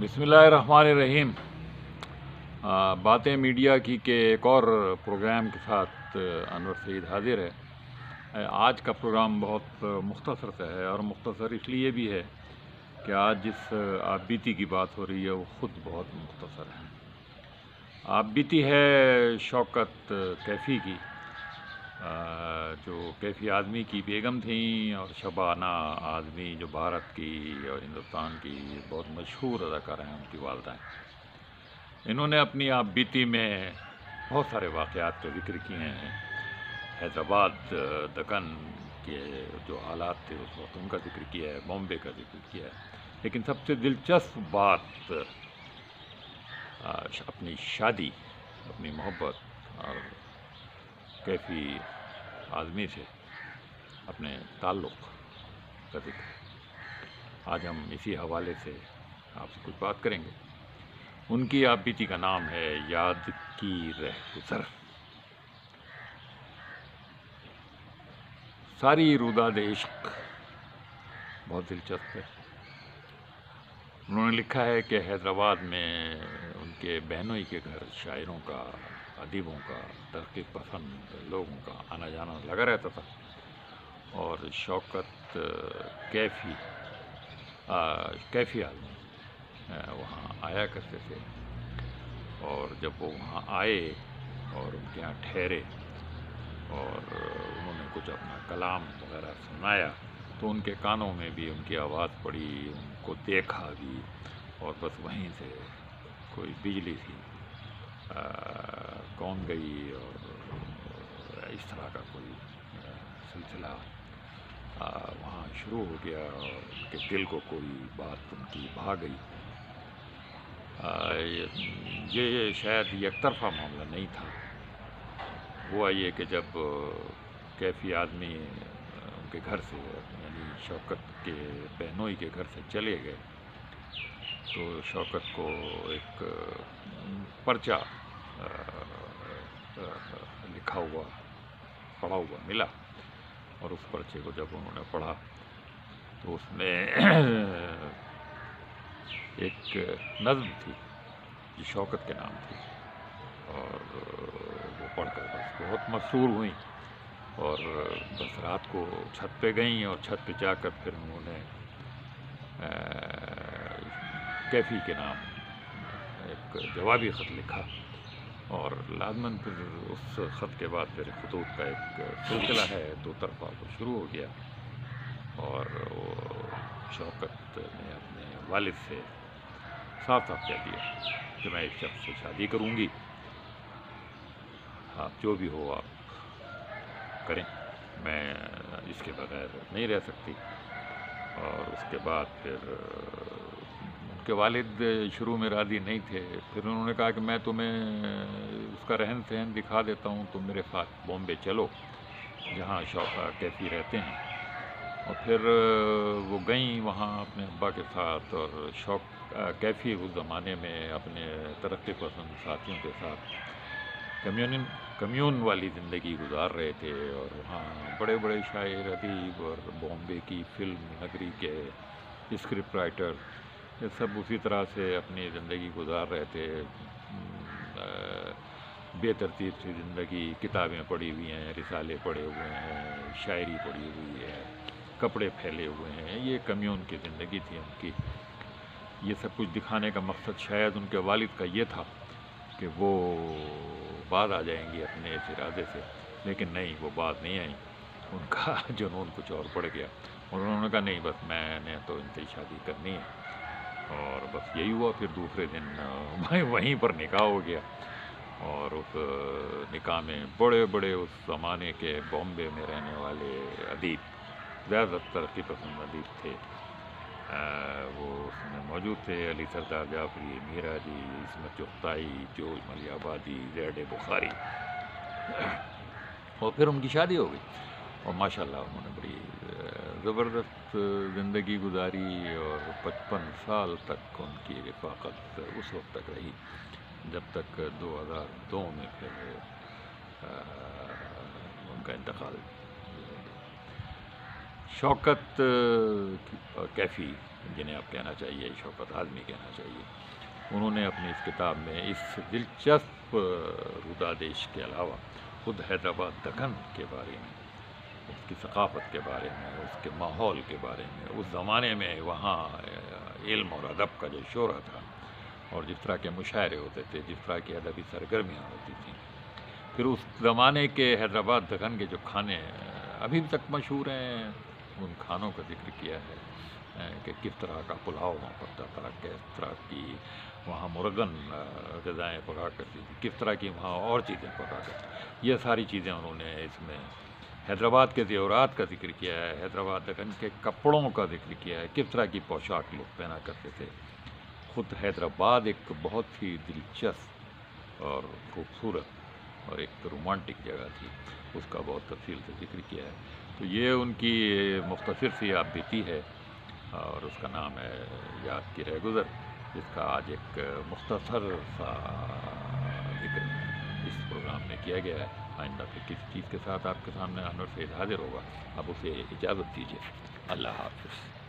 بسم اللہ الرحمن الرحیم۔ باتیں میڈیا کی کے ایک اور پروگرام کے ساتھ انور سعید حاضر ہے۔ آج کا پروگرام بہت مختصر سا ہے، اور مختصر اس لیے بھی ہے کہ آج جس آپ بیتی کی بات ہو رہی ہے وہ خود بہت مختصر ہے۔ آپ بیتی ہے شوکت کیفی کی، جو کیفی آدمی کی بیگم تھیں، اور شبانہ آدمی جو بھارت کی اور ہندوستان کی بہت مشہور اداکارہ ہیں، ان کی والدہ ہیں۔ انہوں نے اپنی آپ بیتی میں بہت سارے واقعات کا ذکر کیے ہیں۔ حیدرآباد دکن کے جو حالات تھے اس وقت ان کا ذکر کیا ہے، بامبے کا ذکر کیا ہے، لیکن سب سے دلچسپ بات اپنی شادی، اپنی محبت اور کیفی آدمی سے اپنے تعلق کا ذکر۔ آج ہم اسی حوالے سے آپ سے کچھ بات کریں گے۔ ان کی آپ بیتی کا نام ہے یاد کی رہ گزر۔ ساری روداد عشق بہت دلچسپ ہے۔ انہوں نے لکھا ہے کہ حیدرآباد میں ان کے بہنوئی کے گھر شاعروں کا، ادیبوں کا، ترقی پسند لوگوں کا آنا جانا لگا رہتا تھا، اور شوکت کیفی آدمی وہاں آیا کرتے تھے، اور جب وہ وہاں آئے اور ان کے یہاں ٹھہرے اور انہوں نے کچھ اپنا کلام وغیرہ سنایا تو ان کے کانوں میں بھی ان کی آواز پڑی، ان کو دیکھا بھی، اور بس وہیں سے کوئی بجلی سی کون گئی، اور اس طرح کا کوئی سلسلہ وہاں شروع ہو گیا، اور ان کے دل کو کوئی بات ان کی بھا گئی۔ یہ شاید یک طرفہ معاملہ نہیں تھا۔ ہوا یہ کہ جب کیفی آدمی ان کے گھر سے، یعنی شوکت کے بہنوئی کے گھر سے چلے گئے، تو شوکت کو ایک پرچہ لکھا ہوا، پڑھا ہوا ملا، اور اس پرچے کو جب انہوں نے پڑھا تو اس میں ایک نظم تھی جو شوکت کے نام تھی، اور وہ پڑھ کر بس بہت مسرور ہوئیں، اور بس رات کو چھت پہ گئیں، اور چھت پہ جا کر پھر انہوں نے کیفی کے نام ایک جوابی خط لکھا، اور لازماً پھر اس خط کے بعد پھر خطوط کا ایک سلسلہ ہے، دو طرفہ وہ شروع ہو گیا، اور وہ شوکت نے اپنے والد سے صاف صاف کہہ دیا کہ میں اس شخص سے شادی کروں گی، آپ جو بھی ہو آپ کریں، میں اس کے بغیر نہیں رہ سکتی۔ اور اس کے بعد پھر ان کے والد شروع میں راضی نہیں تھے، پھر انہوں نے کہا کہ میں تمہیں اس کا رہن سہن دکھا دیتا ہوں، تم میرے ساتھ بامبے چلو جہاں کیفی رہتے ہیں۔ اور پھر وہ گئیں وہاں اپنے ابا کے ساتھ، اور کیفی اس زمانے میں اپنے ترقی پسند ساتھیوں کے ساتھ کمیون والی زندگی گزار رہے تھے، اور وہاں بڑے بڑے شاعر، ادیب، اور بامبے کی فلم نگری کے اسکرپٹ رائٹر، یہ سب اسی طرح سے اپنی زندگی گزار رہے تھے۔ بے ترتیب سی زندگی، کتابیں پڑھی ہوئی ہیں، رسالے پڑھے ہوئے ہیں، شاعری پڑھی ہوئی ہے، کپڑے پھیلے ہوئے ہیں، یہ کمیون کی زندگی تھی ان کی۔ یہ سب کچھ دکھانے کا مقصد شاید ان کے والد کا یہ تھا کہ وہ بعد آ جائیں گی اپنے اس ارادے سے، لیکن نہیں، وہ بعد نہیں آئیں، ان کا جنون کچھ اور پڑ گیا، اور انہوں نے کہا نہیں، بس میں نے تو ان سے شادی کرنی ہے، اور بس یہی ہوا۔ پھر دوسرے دن وہیں پر نکاح ہو گیا، اور اس نکاح میں بڑے بڑے اس زمانے کے بامبے میں رہنے والے ادیب، زیادہ ترقی پسند ادیب تھے، وہ اس میں موجود تھے: علی سردار جعفری، میرا جی، عصمت چغتائی، جورج ملیح آبادی، زید بخاری۔ اور پھر ان کی شادی ہو گئی، اور ماشاءاللہ انہوں نے بڑی زبردست زندگی گزاری، اور 55 سال تک ان کی رفاقت اس وقت تک رہی جب تک 2002 میں پھر ان کا انتقال شوکت کیفی جنہیں آپ کہنا چاہیے، شوکت آدمی کہنا چاہیے، انہوں نے اپنی اس کتاب میں اس دلچسپ رودادیش کے علاوہ خود حیدرآباد دکن کے بارے میں، اس کی ثقافت کے بارے میں، اس کے ماحول کے بارے میں، اس زمانے میں وہاں علم اور ادب کا جو شعرہ تھا، اور جس طرح کے مشاعرے ہوتے تھے، جس طرح کی ادبی سرگرمیاں ہوتی تھیں، پھر اس زمانے کے حیدرآباد دکن کے جو کھانے ابھی تک مشہور ہیں، ان کھانوں کا ذکر کیا ہے کہ کس طرح کا پلاؤ وہاں پکتا تھا، کس طرح کی وہاں مرغن غذائیں پکا کرتی تھی، کس طرح کی وہاں اور چیزیں پکا کرتی، یہ ساری چیزیں انہوں نے اس میں حیدرآباد کے زیورات کا ذکر کیا ہے، حیدرآباد دکن کے کپڑوں کا ذکر کیا ہے، کس طرح کی پوشاک لوگ پہنا کرتے تھے۔ خود حیدرآباد ایک بہت ہی دلچسپ اور خوبصورت اور ایک رومانٹک جگہ تھی، اس کا بہت تفصیل سے ذکر کیا ہے۔ تو یہ ان کی مختصر سی آپ بیتی ہے، اور اس کا نام ہے یاد کی رہ گزر، جس کا آج ایک مختصر سا ذکر اس پروگرام میں کیا گیا ہے۔ آئندہ پھر کسی چیز کے ساتھ آپ کے سامنے انور سید حاضر ہوگا، اب اسے اجازت دیجیے۔ اللہ حافظ۔